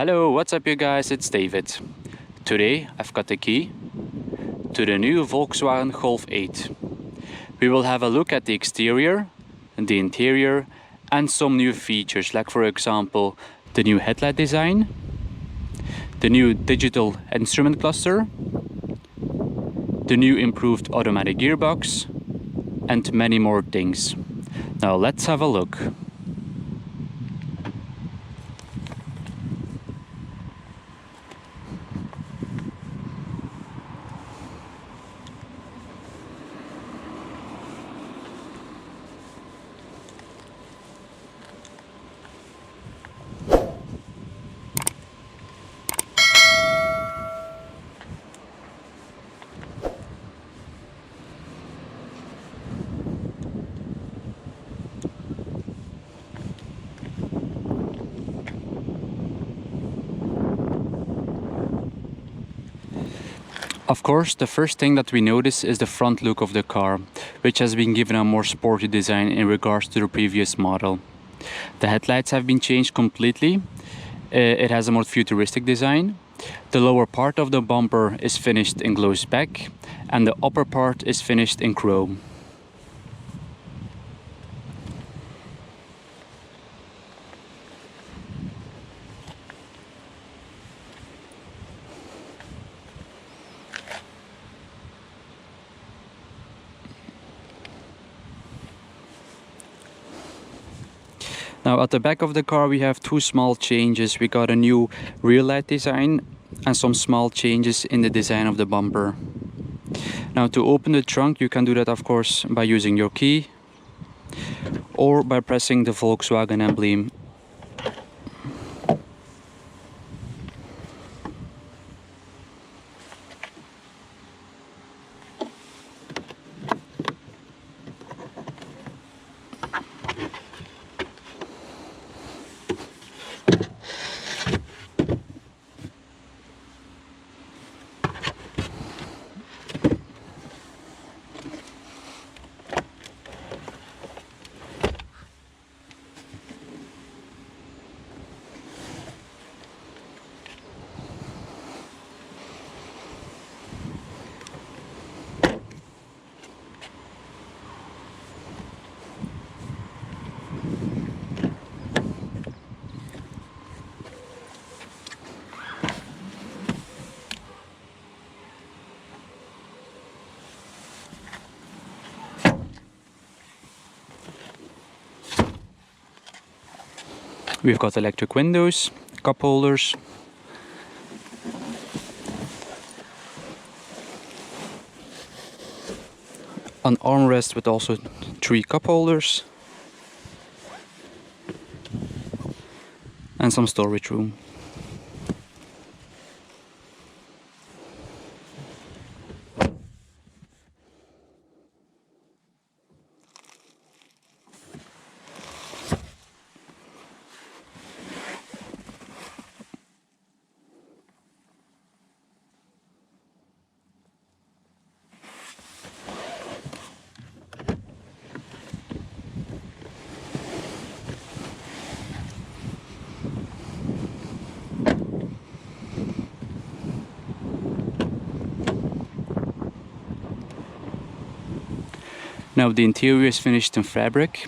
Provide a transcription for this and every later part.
Hello, what's up you guys, it's David. Today I've got the key to the new Volkswagen Golf 8. We will have a look at the exterior, the interior and some new features, like for example the new headlight design, the new digital instrument cluster, the new improved automatic gearbox and many more things. Now let's have a look. Of course, the first thing that we notice is the front look of the car, which has been given a more sporty design in regards to the previous model. The headlights have been changed completely. It has a more futuristic design. The lower part of the bumper is finished in gloss black and the upper part is finished in chrome. Now at the back of the car we have two small changes. We got a new rear light design and some small changes in the design of the bumper. Now to open the trunk you can do that of course by using your key or by pressing the Volkswagen emblem. We've got electric windows, cup holders, an armrest with also 3 cup holders and some storage room. Now the interior is finished in fabric.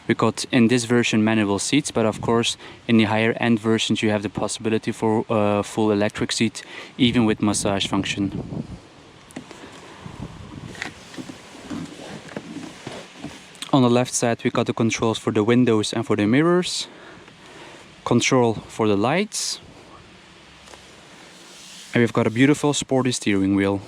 We got in this version manual seats, but of course in the higher end versions you have the possibility for a full electric seat, even with massage function. On the left side we got the controls for the windows and for the mirrors, control for the lights, and we've got a beautiful sporty steering wheel.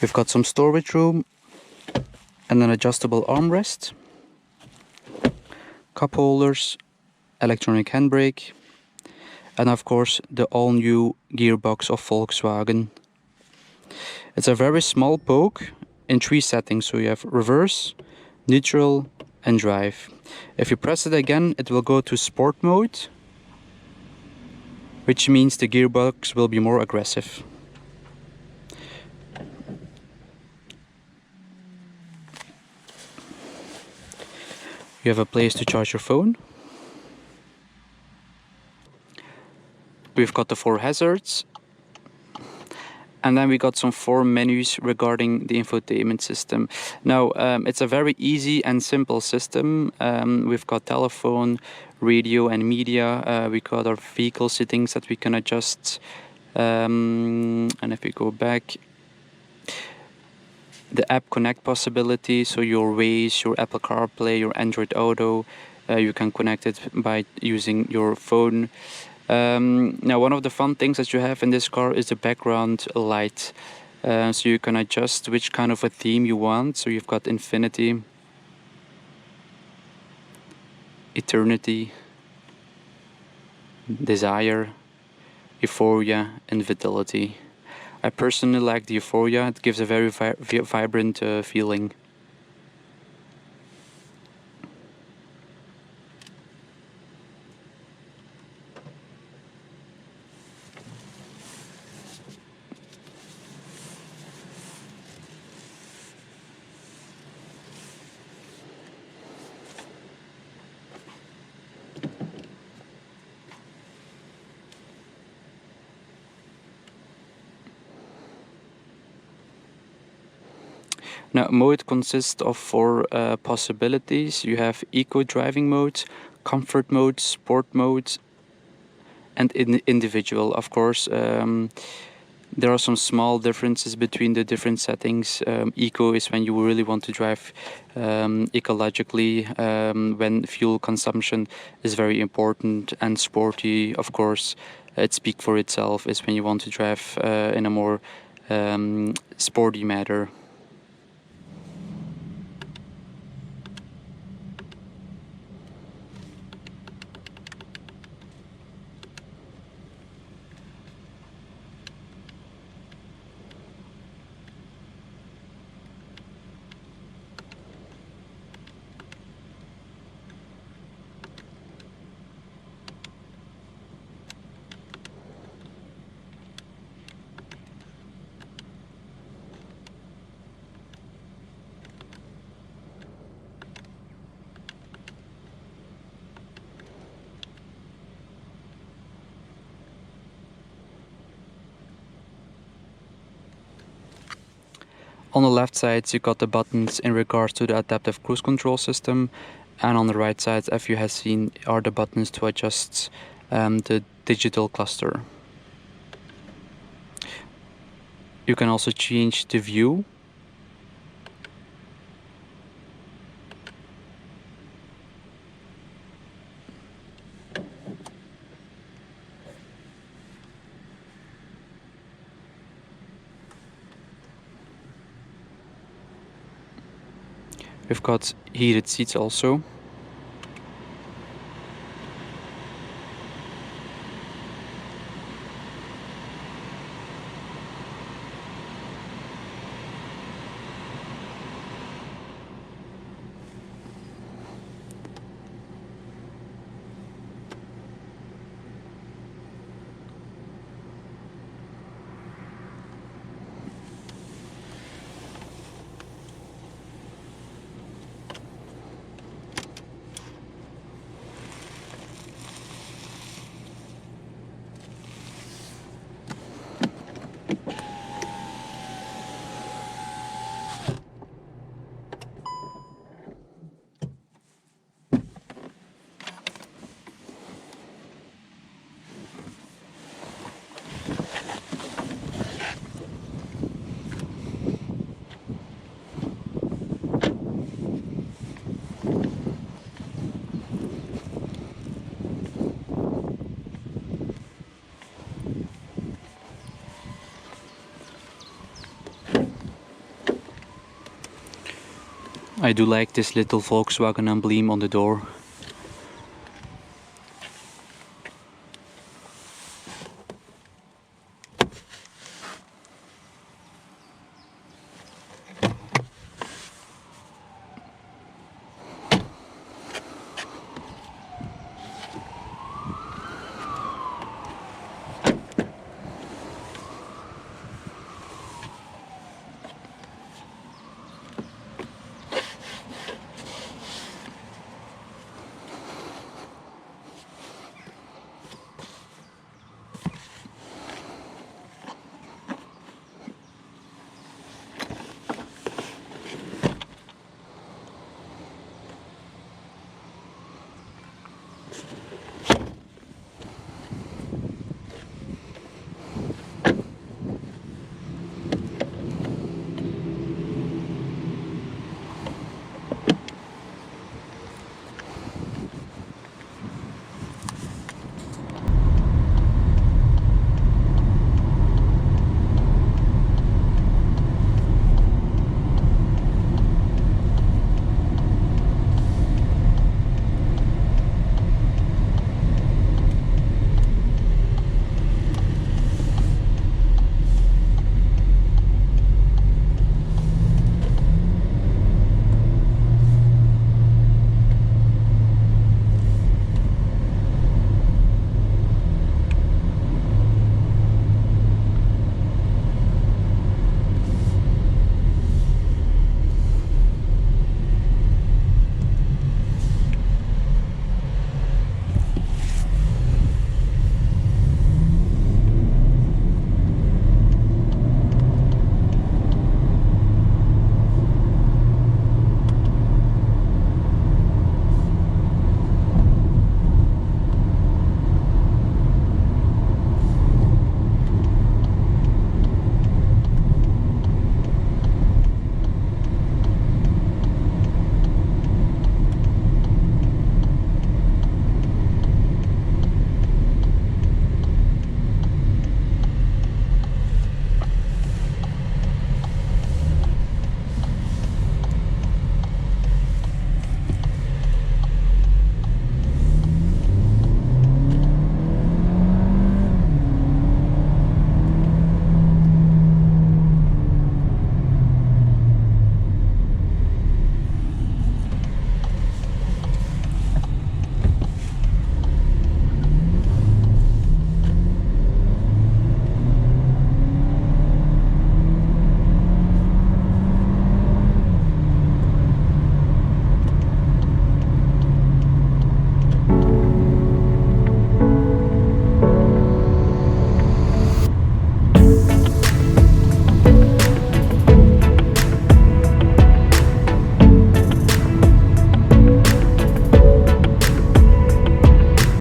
We've got some storage room and an adjustable armrest, cup holders, electronic handbrake, and of course the all new gearbox of Volkswagen. It's a very small poke in 3 settings, so you have reverse, neutral and drive. If you press it again it will go to sport mode, which means the gearbox will be more aggressive. You have a place to charge your phone. We've got the 4 hazards. And then we got some 4 menus regarding the infotainment system. Now, it's a very easy and simple system. We've got telephone, radio and media. We got our vehicle settings that we can adjust. And if we go back, the app connect possibility, so your Waze, your Apple CarPlay, your Android Auto, you can connect it by using your phone. Now, one of the fun things that you have in this car is the background light. So you can adjust which kind of a theme you want. So you've got infinity, eternity, desire, euphoria, and vitality. I personally like the euphoria. It gives a very vibrant feeling. Now, mode consists of 4 possibilities. You have eco driving mode, comfort mode, sport mode, and individual. Of course, there are some small differences between the different settings. Eco is when you really want to drive ecologically, when fuel consumption is very important, and sporty, of course, it speaks for itself, is when you want to drive in a more sporty manner. On the left side, you got the buttons in regards to the adaptive cruise control system, and on the right side, as you have seen, are the buttons to adjust the digital cluster. You can also change the view. We've got heated seats also. I do like this little Volkswagen emblem on the door.